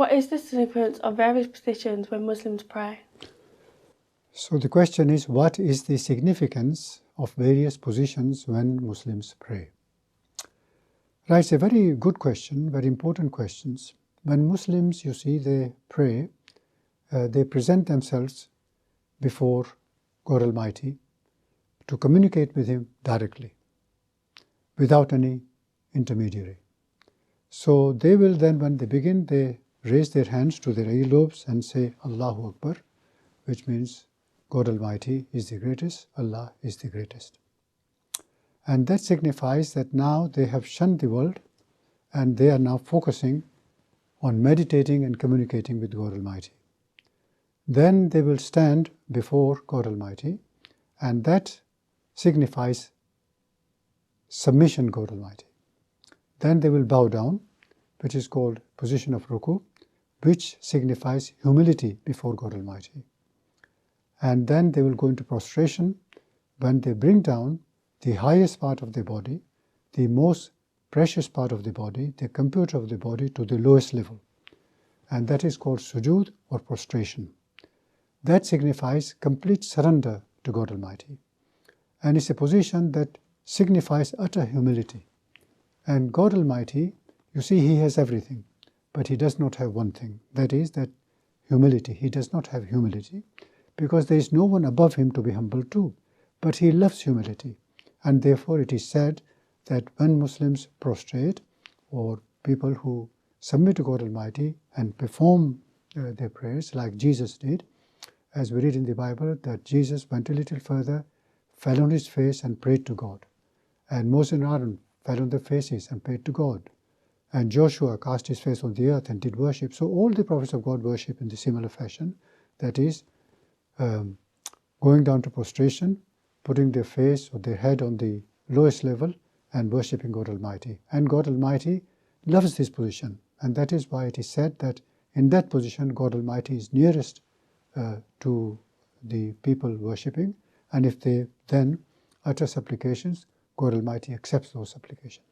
What is the significance of various positions when Muslims pray? So the question is, what is the significance of various positions when Muslims pray? Right, it's a very good question, very important questions. When Muslims, you see, they pray, they present themselves before God Almighty to communicate with Him directly, without any intermediary. So they will then, when they begin, they raise their hands to their earlobes and say, Allahu Akbar, which means God Almighty is the greatest, Allah is the greatest. And that signifies that now they have shunned the world and they are now focusing on meditating and communicating with God Almighty. Then they will stand before God Almighty, and that signifies submission to God Almighty. Then they will bow down, which is called position of ruku, which signifies humility before God Almighty. And then they will go into prostration when they bring down the highest part of the body, the most precious part of the body, the computer of the body, to the lowest level. And that is called sujood or prostration. That signifies complete surrender to God Almighty. And it's a position that signifies utter humility. And God Almighty, you see, He has everything, but He does not have one thing. That is that humility. He does not have humility because there is no one above Him to be humble to. But He loves humility. And therefore it is said that when Muslims prostrate, or people who submit to God Almighty and perform their prayers like Jesus did, as we read in the Bible that Jesus went a little further, fell on His face and prayed to God. And Moses and Aaron fell on their faces and prayed to God. And Joshua cast his face on the earth and did worship. So all the prophets of God worship in the similar fashion, that is, going down to prostration, putting their face or their head on the lowest level and worshipping God Almighty. And God Almighty loves this position. And that is why it is said that in that position God Almighty is nearest to the people worshipping. And if they then utter supplications, God Almighty accepts those supplications.